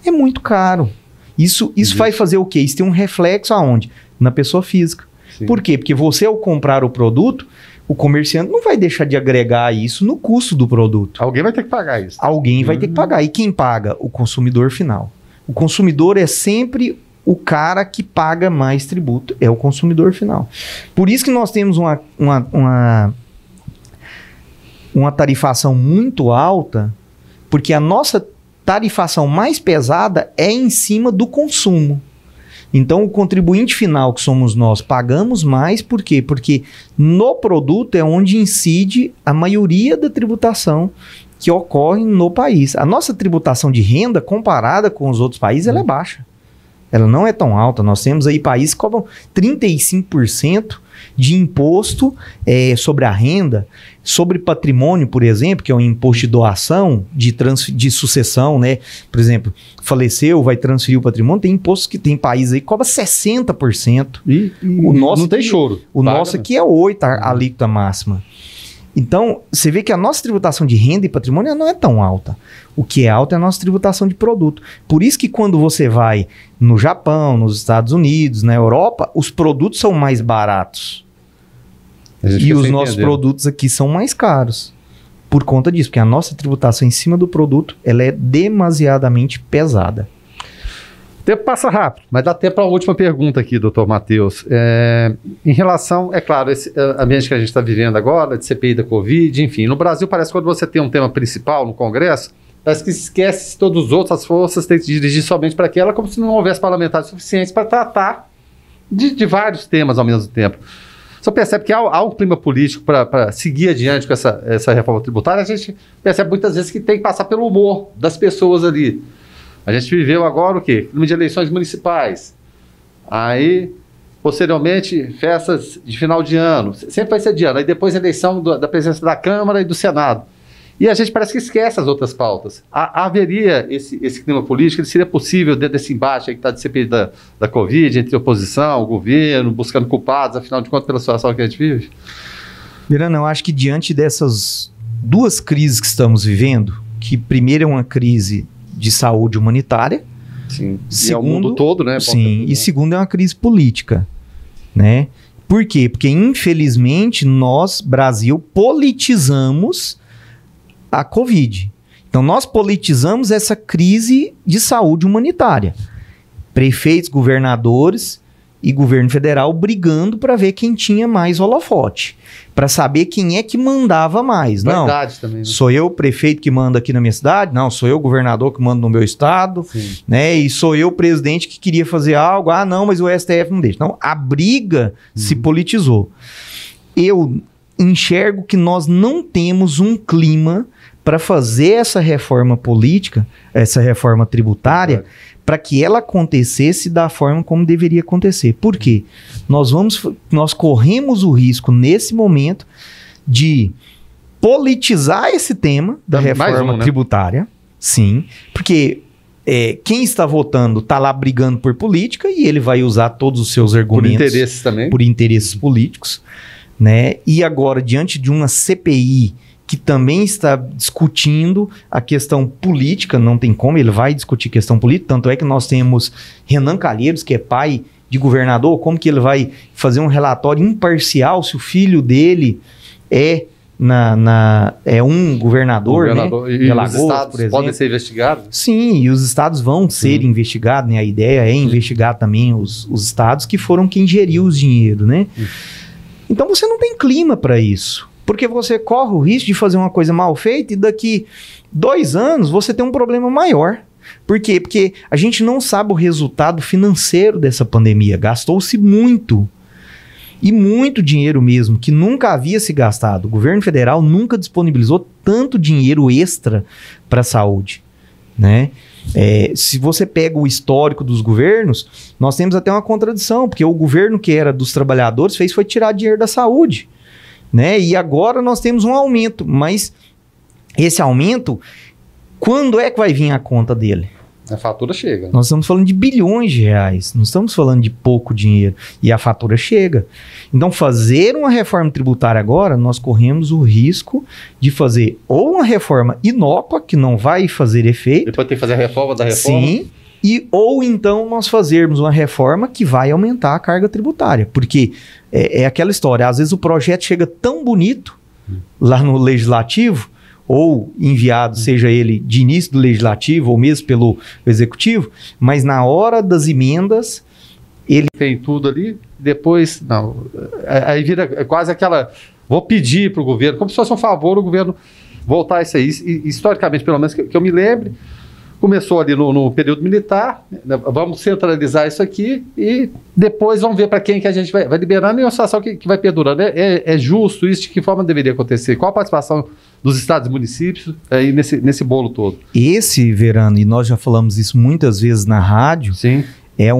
é muito caro. Isso vai fazer o quê? Isso tem um reflexo aonde? Na pessoa física. Sim. Por quê? Porque você, ao comprar o produto, o comerciante não vai deixar de agregar isso no custo do produto. Alguém vai ter que pagar isso. Alguém vai ter que pagar. E quem paga? O consumidor final. O consumidor é sempre o cara que paga mais tributo. É o consumidor final. Por isso que nós temos uma tarifação muito alta, porque a nossa tarifação mais pesada é em cima do consumo. Então, o contribuinte final, que somos nós, pagamos mais, por quê? Porque no produto é onde incide a maioria da tributação que ocorre no país. A nossa tributação de renda, comparada com os outros países, ela é baixa. Ela não é tão alta. Nós temos aí países que cobram 35% de imposto sobre a renda, sobre patrimônio, por exemplo, que é um imposto de doação, de sucessão, né? Por exemplo, faleceu, vai transferir o patrimônio, tem impostos que tem países aí que cobra 60%. O nosso não tem choro. O nosso aqui é 8%, a alíquota máxima. Então, você vê que a nossa tributação de renda e patrimônio não é tão alta. O que é alto é a nossa tributação de produto. Por isso que quando você vai no Japão, nos Estados Unidos, na Europa, os produtos são mais baratos. E os nossos produtos aqui são mais caros. Por conta disso, porque a nossa tributação em cima do produto, ela é demasiadamente pesada. O tempo passa rápido, mas dá tempo para a última pergunta aqui, doutor Matheus. Em relação, é claro, esse ambiente que a gente está vivendo agora, de CPI da Covid, enfim, no Brasil parece que quando você tem um tema principal no Congresso, parece que se esquece todos os outros, as forças têm que se dirigir somente para aquela, como se não houvesse parlamentares suficientes para tratar de vários temas ao mesmo tempo. Você percebe que há um clima político para seguir adiante com essa reforma tributária, a gente percebe muitas vezes que tem que passar pelo humor das pessoas ali. A gente viveu agora o quê? Clima de eleições municipais. Aí, posteriormente, festas de final de ano. Sempre vai ser de ano. Aí depois a eleição da presidência da Câmara e do Senado. E a gente parece que esquece as outras pautas. Haveria esse clima político, ele seria possível dentro desse embate aí que está de CPI da Covid, entre oposição, governo, buscando culpados, afinal de contas, pela situação que a gente vive? Miranda, eu acho que diante dessas duas crises que estamos vivendo, que primeiro é uma crise de saúde humanitária. Sim. Segundo, e é o mundo todo, né? Sim. E segundo é uma crise política, né? Por quê? Porque, infelizmente, nós, Brasil, politizamos a Covid. Então, nós politizamos essa crise de saúde humanitária. Prefeitos, governadores e governo federal brigando para ver quem tinha mais holofote. Para saber quem é que mandava mais. Verdade não, também, né? Sou eu o prefeito que manda aqui na minha cidade? Não, sou eu o governador que manda no meu estado. Sim. Né? E sou eu o presidente que queria fazer algo. Ah, não, mas o STF não deixa. Então, a briga se politizou. Eu enxergo que nós não temos um clima para fazer essa reforma política, essa reforma tributária, para que ela acontecesse da forma como deveria acontecer. Por quê? Nós corremos o risco, nesse momento, de politizar esse tema da reforma tributária. Sim, porque quem está votando está lá brigando por política e ele vai usar todos os seus argumentos. Por interesses também. Por interesses políticos. Né? E agora, diante de uma CPI que também está discutindo a questão política, não tem como, ele vai discutir questão política, tanto é que nós temos Renan Calheiros, que é pai de governador, como que ele vai fazer um relatório imparcial se o filho dele é um governador, né? E de Alagoas, os estados por exemplo. podem ser investigados? Sim, e os estados vão ser investigados, né? A ideia é investigar também os estados que foram quem geriu os dinheiro, né? Então você não tem clima para isso. Porque você corre o risco de fazer uma coisa mal feita e daqui 2 anos você tem um problema maior. Por quê? Porque a gente não sabe o resultado financeiro dessa pandemia. Gastou-se muito. E muito dinheiro mesmo, que nunca havia se gastado. O governo federal nunca disponibilizou tanto dinheiro extra para a saúde. Né? Se você pega o histórico dos governos, nós temos até uma contradição, porque o governo que era dos trabalhadores foi tirar dinheiro da saúde. Né? E agora nós temos um aumento, mas esse aumento, quando é que vai vir a conta dele? A fatura chega. Nós estamos falando de bilhões de reais, não estamos falando de pouco dinheiro, e a fatura chega. Então, fazer uma reforma tributária agora, nós corremos o risco de fazer ou uma reforma inócua, que não vai fazer efeito. Depois tem que fazer a reforma da reforma. Sim. Ou então nós fazermos uma reforma que vai aumentar a carga tributária. Porque é aquela história, às vezes o projeto chega tão bonito lá no Legislativo, ou enviado, seja ele de início do Legislativo, ou mesmo pelo Executivo, mas na hora das emendas, ele tem tudo ali, depois, não. Aí vira quase aquela, vou pedir para o governo, como se fosse um favor o governo voltar a isso aí. E, historicamente, pelo menos que eu me lembre, começou ali no período militar, né, vamos centralizar isso aqui e depois vamos ver para quem que a gente vai liberando e uma situação que vai perdurando. É justo isso? De que forma deveria acontecer? Qual a participação dos estados e municípios aí nesse bolo todo? Esse, Verano, e nós já falamos isso muitas vezes na rádio, sim, é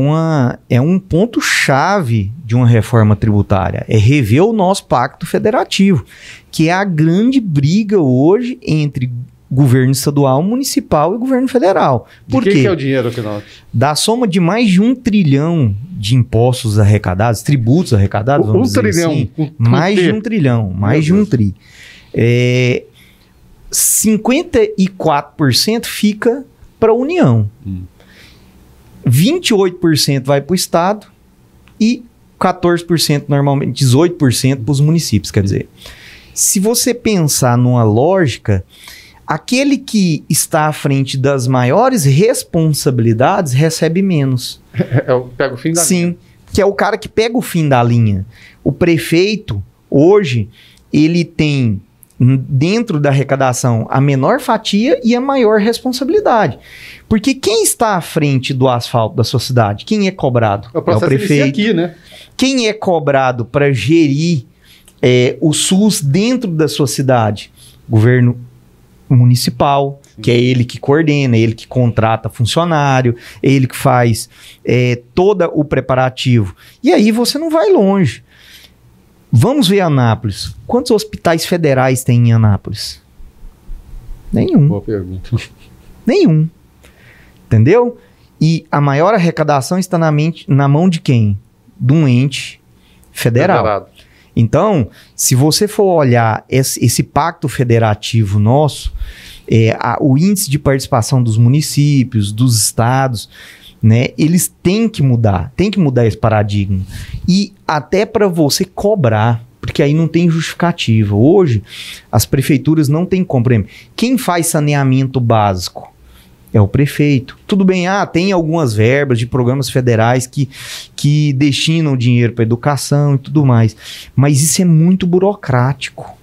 um ponto-chave de uma reforma tributária, é rever o nosso pacto federativo, que é a grande briga hoje entre governo estadual, municipal e governo federal. Por quê? Que é o dinheiro, afinal? Da soma de mais de 1 trilhão de impostos arrecadados, tributos arrecadados, vamos dizer assim, mais de 1 trilhão, mais de 1 tri. 54% fica para a União. 28% vai para o Estado e 14%, normalmente 18% para os municípios. Quer dizer, se você pensar numa lógica, aquele que está à frente das maiores responsabilidades recebe menos. Pega o fim da linha. Sim, que é o cara que pega o fim da linha. O prefeito, hoje, ele tem dentro da arrecadação a menor fatia e a maior responsabilidade. Porque quem está à frente do asfalto da sua cidade? Quem é cobrado? É o prefeito aqui, né? Quem é cobrado para gerir o SUS dentro da sua cidade? Governo municipal, que é ele que coordena, é ele que contrata funcionário, é ele que faz todo o preparativo. E aí você não vai longe. Vamos ver Anápolis. Quantos hospitais federais tem em Anápolis? Nenhum. Boa pergunta. Nenhum. Entendeu? E a maior arrecadação está na mão de quem? De um ente federal. Federado. Então, se você for olhar esse pacto federativo nosso, o índice de participação dos municípios, dos estados, né, eles têm que mudar esse paradigma. E até para você cobrar, porque aí não tem justificativa. Hoje, as prefeituras não têm como. Quem faz saneamento básico? É o prefeito. Tudo bem, tem algumas verbas de programas federais que destinam dinheiro para educação e tudo mais. Mas isso é muito burocrático.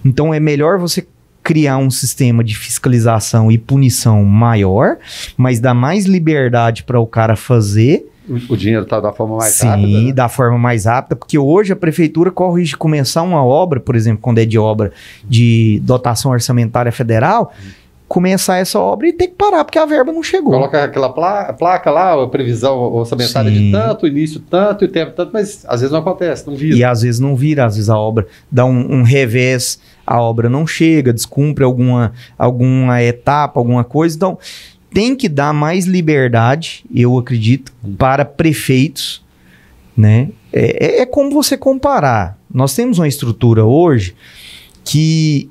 Então é melhor você criar um sistema de fiscalização e punição maior, mas dá mais liberdade para o cara fazer. O dinheiro está da forma mais rápida? Sim, né? da forma mais rápida, porque hoje a prefeitura corre o risco de começar uma obra, por exemplo, quando é de obra de dotação orçamentária federal, começar essa obra e ter que parar, porque a verba não chegou. Coloca aquela placa lá, a previsão orçamentária de tanto, início tanto e tempo tanto, mas às vezes não acontece, não vira. E às vezes não vira, às vezes a obra dá um revés, a obra não chega, descumpre alguma etapa, alguma coisa. Então, tem que dar mais liberdade, eu acredito, para prefeitos, né? É como você comparar. Nós temos uma estrutura hoje que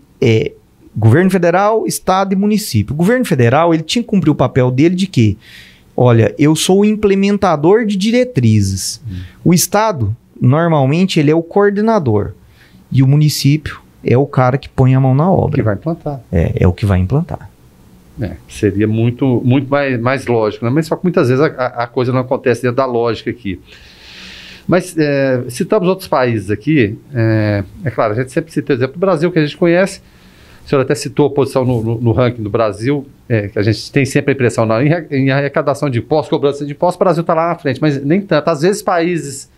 governo federal, estado e município. O governo federal, ele tinha que cumprir o papel dele de quê? Olha, eu sou o implementador de diretrizes. O estado, normalmente, ele é o coordenador. E o município é o cara que põe a mão na obra. Que vai implantar. É o que vai implantar. Seria muito mais lógico, né? Mas só que muitas vezes a coisa não acontece dentro da lógica aqui. Mas citamos outros países aqui. É claro, a gente sempre cita o exemplo do Brasil, que a gente conhece. O senhor até citou a posição no ranking do Brasil, que a gente tem sempre a impressão, em arrecadação de impostos, cobrança de impostos, o Brasil está lá na frente, mas nem tanto. Às vezes países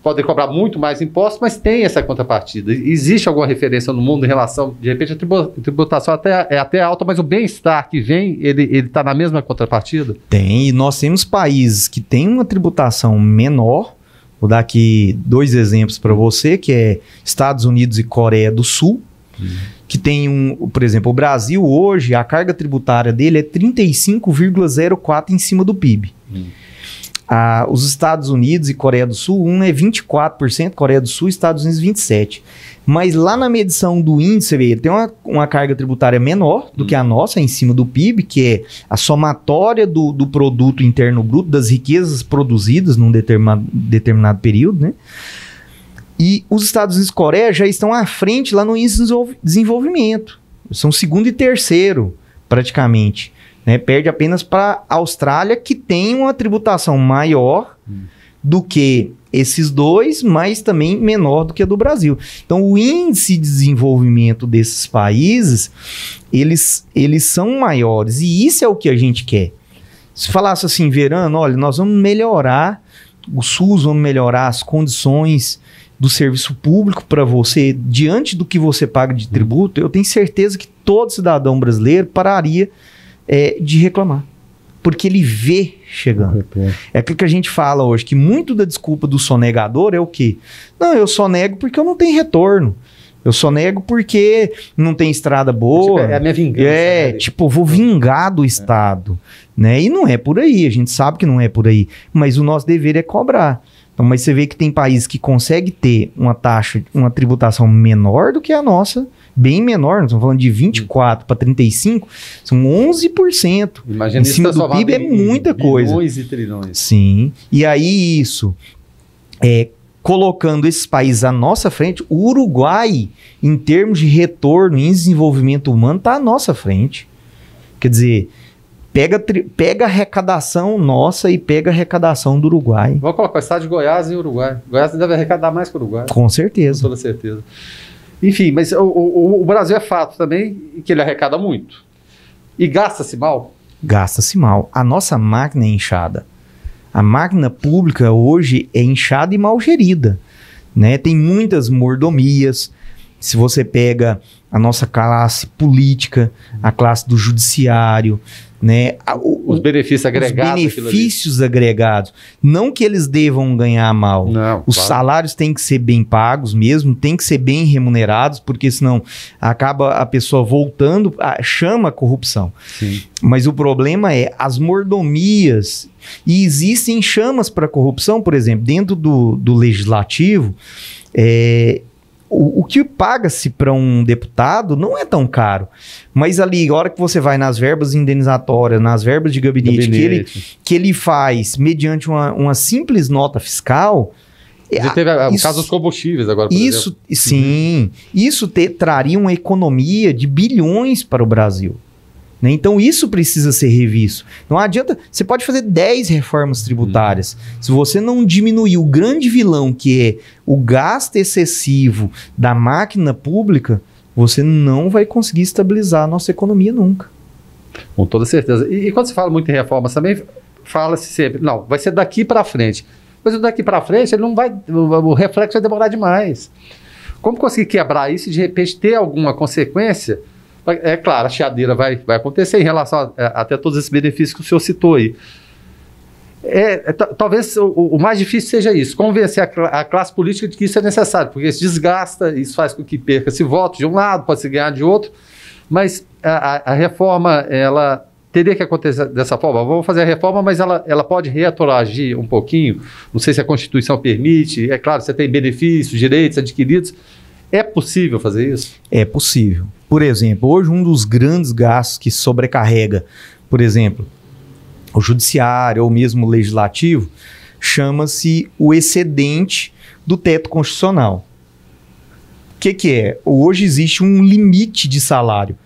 podem cobrar muito mais impostos, mas tem essa contrapartida. Existe alguma referência no mundo em relação, de repente, a tributação é até alta, mas o bem-estar que vem, ele está na mesma contrapartida? Tem, e nós temos países que têm uma tributação menor. Vou dar aqui 2 exemplos para você, que é Estados Unidos e Coreia do Sul, que tem por exemplo, o Brasil hoje, a carga tributária dele é 35,04 em cima do PIB. Os Estados Unidos e Coreia do Sul, um é 24%, Coreia do Sul e Estados Unidos 27%. Mas lá na medição do índice, ele tem uma carga tributária menor do que a nossa, em cima do PIB, que é a somatória do produto interno bruto, das riquezas produzidas num determinado período, né? E os Estados Unidos e Coreia já estão à frente lá no índice de desenvolvimento. São segundo e terceiro, praticamente. Né? Perde apenas para a Austrália, que tem uma tributação maior do que esses dois, mas também menor do que a do Brasil. Então, o índice de desenvolvimento desses países, eles são maiores. E isso é o que a gente quer. Se falasse assim, Verano, olha, nós vamos melhorar o SUS, vamos melhorar as condições do serviço público para você, diante do que você paga de tributo, eu tenho certeza que todo cidadão brasileiro pararia de reclamar. Porque ele vê chegando. É aquilo que a gente fala hoje, que muito da desculpa do sonegador é o quê? Não, eu sonego porque eu não tenho retorno. Eu sonego porque não tem estrada boa. É a minha vingança. Vou vingar do Estado. Né? E não é por aí, a gente sabe que não é por aí. Mas o nosso dever é cobrar. Então, mas você vê que tem países que conseguem ter uma tributação menor do que a nossa, bem menor, nós estamos falando de 24% para 35%, são 11%. Imagina em cima do PIB é muita coisa. Bilhões e trilhões. Sim, e aí isso, colocando esses países à nossa frente, o Uruguai, em termos de retorno em desenvolvimento humano, está à nossa frente. Quer dizer, pega a arrecadação nossa e pega a arrecadação do Uruguai. Vou colocar o estado de Goiás e Uruguai. Goiás deve arrecadar mais que o Uruguai. Com certeza. Com toda certeza. Enfim, mas o Brasil é fato também que ele arrecada muito. E gasta-se mal? Gasta-se mal. A nossa máquina é inchada. A máquina pública hoje é inchada e mal gerida, né? Tem muitas mordomias. Se você pega a nossa classe política, a classe do judiciário, né? Os benefícios agregados. Os benefícios agregados. Não que eles devam ganhar mal. Não, os salários têm que ser bem pagos mesmo, têm que ser bem remunerados, porque senão acaba a pessoa voltando, chama a corrupção. Sim. Mas o problema é as mordomias. E existem chamas para corrupção, por exemplo, dentro do legislativo, o que paga-se para um deputado não é tão caro. Mas ali, a hora que você vai nas verbas indenizatórias, nas verbas de gabinete. Que ele faz mediante uma simples nota fiscal... Já teve o caso dos combustíveis agora, por exemplo. Sim, isso traria uma economia de bilhões para o Brasil. Né? Então isso precisa ser revisto. Não adianta, você pode fazer 10 reformas tributárias. Se você não diminuir o grande vilão que é o gasto excessivo da máquina pública, você não vai conseguir estabilizar a nossa economia nunca. Com toda certeza. E quando se fala muito em reformas também, fala-se sempre, não, vai ser daqui para frente. Mas daqui para frente, ele não vai, o reflexo vai demorar demais. Como conseguir quebrar isso e de repente ter alguma consequência? É claro, a chiadeira vai acontecer em relação até todos esses benefícios que o senhor citou aí. Talvez o mais difícil seja isso, convencer a classe política de que isso é necessário, porque isso desgasta, isso faz com que perca-se voto de um lado, pode se ganhar de outro, mas a reforma, ela teria que acontecer dessa forma. Vamos fazer a reforma, mas ela pode retroagir um pouquinho, não sei se a Constituição permite, é claro, você tem benefícios, direitos adquiridos. É possível fazer isso? É possível. Por exemplo, hoje um dos grandes gastos que sobrecarrega, por exemplo, o judiciário ou mesmo o legislativo, chama-se o excedente do teto constitucional. O que é? Hoje existe um limite de salário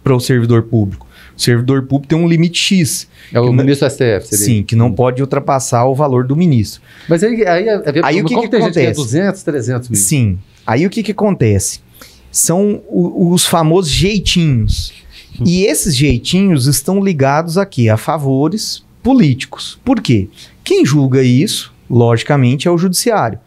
para o servidor público. O servidor público tem um limite X. É o ministro do STF, seria? Sim, que não pode ultrapassar o valor do ministro. Mas aí o que acontece? Gente que é 200, 300 mil. Sim. Aí o que acontece? São os famosos jeitinhos. E esses jeitinhos estão ligados aqui a favores políticos. Por quê? Quem julga isso, logicamente, é o judiciário.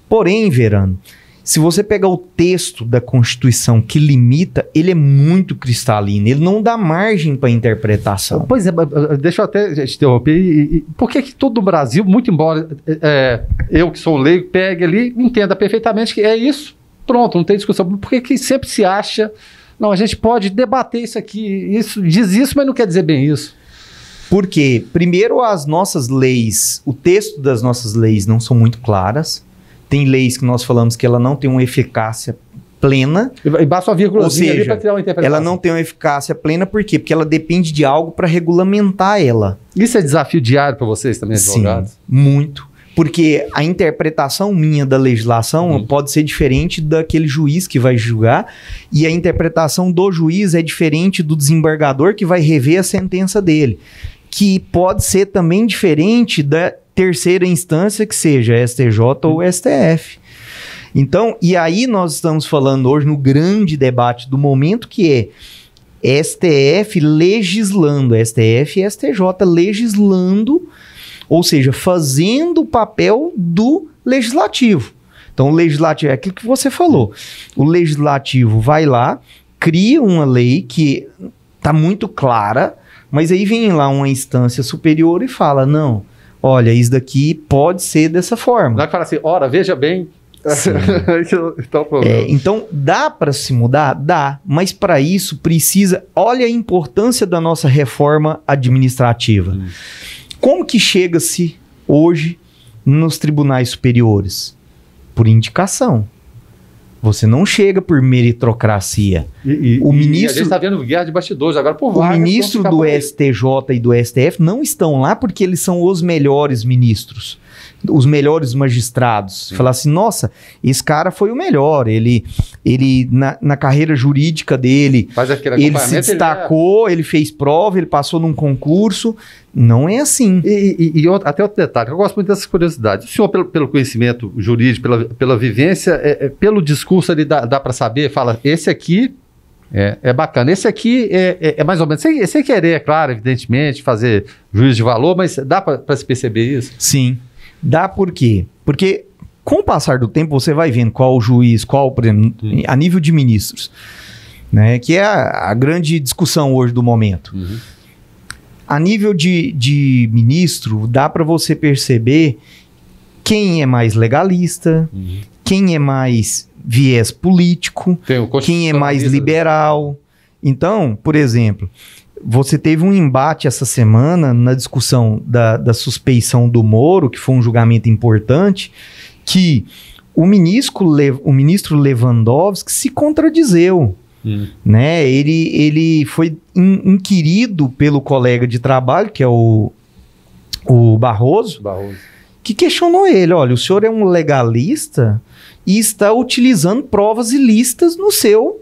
Porém, Verano, se você pegar o texto da Constituição que limita, ele é muito cristalino, ele não dá margem para interpretação. Pois é, deixa eu até te interromper. Por que todo o Brasil, muito embora eu que sou leigo, pegue ali, entenda perfeitamente que é isso, pronto, não tem discussão. Por que sempre se acha, não, a gente pode debater isso aqui, isso diz isso, mas não quer dizer bem isso? Porque, primeiro, as nossas leis, o texto das nossas leis não são muito claras. Tem leis que nós falamos que ela não tem uma eficácia plena. E basta uma vírgulazinha ali para criar uma interpretação. Ela não tem uma eficácia plena, por quê? Porque ela depende de algo para regulamentar ela. Isso é desafio diário para vocês também, advogados? Sim, muito. Porque a interpretação minha da legislação pode ser diferente daquele juiz que vai julgar, e a interpretação do juiz é diferente do desembargador que vai rever a sentença dele, que pode ser também diferente da terceira instância, que seja STJ ou STF. Então, e aí nós estamos falando hoje no grande debate do momento, que é STF legislando, STF e STJ legislando, ou seja, fazendo o papel do legislativo. Então, o legislativo é aquilo que você falou. O legislativo vai lá, cria uma lei que está muito clara, mas aí vem lá uma instância superior e fala, não, olha, isso daqui pode ser dessa forma. Não é que fala assim, ora, veja bem. Então, dá para se mudar? Dá, mas para isso precisa... Olha a importância da nossa reforma administrativa. Como que chega-se hoje nos tribunais superiores? Por indicação. Você não chega por meritocracia. O ministro, a gente está vendo guerra de bastidores agora por vagas. O ministro do STJ e do STF não estão lá porque eles são os melhores ministros, os melhores magistrados. Falar assim, nossa, esse cara foi o melhor. Ele na carreira jurídica dele, ele se destacou, ele fez prova, ele passou num concurso. Não é assim. Até outro detalhe, eu gosto muito dessas curiosidades. O senhor, pelo conhecimento jurídico, pela vivência, pelo discurso ali dá para saber, fala, esse aqui é bacana, esse aqui é mais ou menos, sem querer, é claro, evidentemente, fazer juízo de valor, mas dá para se perceber isso? Sim, dá por quê? Porque com o passar do tempo você vai vendo qual o juiz, por exemplo, a nível de ministros, né, que é a grande discussão hoje do momento. Uhum. A nível de ministro, dá para você perceber quem é mais legalista, quem é mais viés político, quem é mais liberal. Então, por exemplo, você teve um embate essa semana na discussão da suspeição do Moro, que foi um julgamento importante, que o ministro Lewandowski se contradizeu. Né? Ele foi inquirido pelo colega de trabalho, que é o Barroso, que questionou ele. Olha, o senhor é um legalista e está utilizando provas ilícitas no seu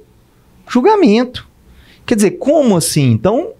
julgamento. Quer dizer, como assim? Então,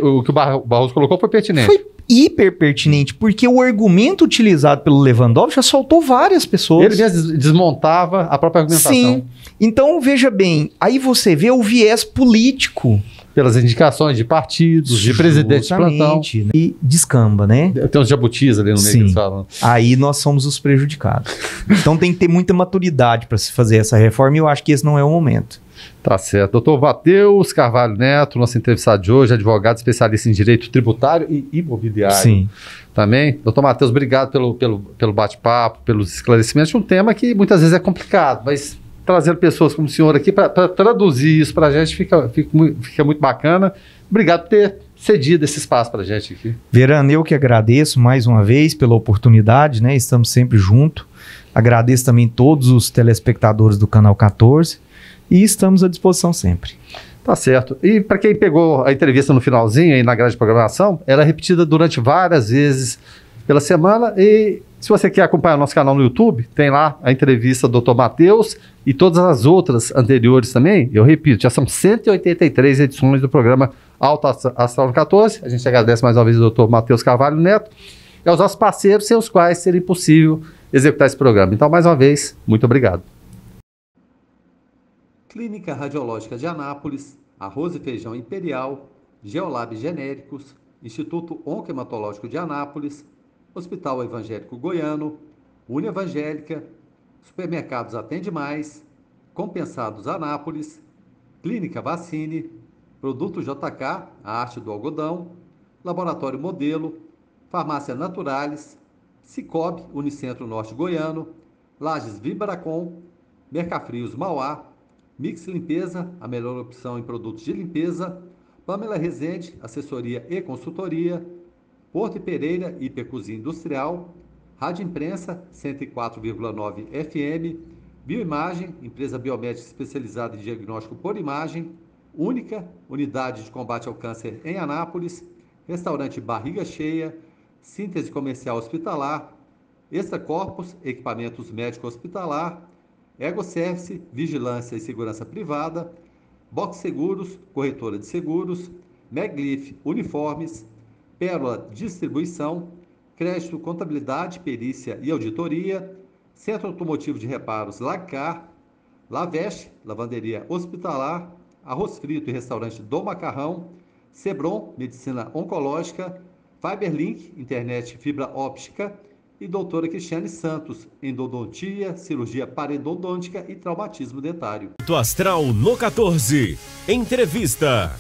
o que o Barroso colocou foi pertinente. Foi hiper pertinente, porque o argumento utilizado pelo Lewandowski já soltou várias pessoas. Ele mesmo desmontava a própria argumentação. Sim. Então, veja bem, aí você vê o viés político. Pelas indicações de partidos, de presidentes de plantão. Né? E descamba, né? Tem uns jabutis ali no meio que eles falam. Aí nós somos os prejudicados. Então tem que ter muita maturidade para se fazer essa reforma e eu acho que esse não é o momento. Tá certo. Doutor Matheus Carvalho Neto, nosso entrevistado de hoje, advogado especialista em direito tributário e imobiliário. Sim. Também. Doutor Matheus, obrigado pelo bate-papo, pelos esclarecimentos de um tema que muitas vezes é complicado, mas trazendo pessoas como o senhor aqui para traduzir isso para a gente fica muito bacana. Obrigado por ter cedido esse espaço para a gente aqui. Verano, eu que agradeço mais uma vez pela oportunidade, né? Estamos sempre juntos. Agradeço também todos os telespectadores do Canal 14 e estamos à disposição sempre. Tá certo. E para quem pegou a entrevista no finalzinho aí na grade de programação, ela é repetida durante várias vezes pela semana e se você quer acompanhar o nosso canal no YouTube, tem lá a entrevista do Dr. Matheus e todas as outras anteriores também. Eu repito, já são 183 edições do programa Alto Astral 14. A gente agradece mais uma vez ao Dr. Matheus Carvalho Neto e aos nossos parceiros, sem os quais seria impossível executar esse programa. Então, mais uma vez, muito obrigado. Clínica Radiológica de Anápolis, Arroz e Feijão Imperial, Geolab Genéricos, Instituto Oncohematológico de Anápolis, Hospital Evangélico Goiano, Uni Evangélica, Supermercados Atende Mais, Compensados Anápolis, Clínica Vacine, Produto JK, a arte do algodão, Laboratório Modelo, Farmácia Naturalis, Cicobi, Unicentro Norte Goiano, Lages Vibracom, Mercafrios Mauá, Mix Limpeza, a melhor opção em produtos de limpeza, Pamela Rezende, assessoria e consultoria, Porto e Pereira, Hipercozinha Industrial, Rádio Imprensa, 104,9 FM, Bioimagem, empresa biomédica especializada em diagnóstico por imagem, Única, unidade de combate ao câncer em Anápolis, Restaurante Barriga Cheia, Síntese Comercial Hospitalar, Extra Corpus, Equipamentos Médico Hospitalar, Egoservice, Vigilância e Segurança Privada, Box Seguros, Corretora de Seguros, Meglif Uniformes, Pérola Distribuição, Crédito, Contabilidade, Perícia e Auditoria, Centro Automotivo de Reparos Lagcar, Laveste, Lavanderia Hospitalar, Arroz Frito e Restaurante do Macarrão, Sebron, Medicina Oncológica, Fiberlink, Internet Fibra Óptica e Doutora Cristiane Santos, Endodontia, Cirurgia Parodôntica e Traumatismo Dentário. Alto Astral no 14. Entrevista.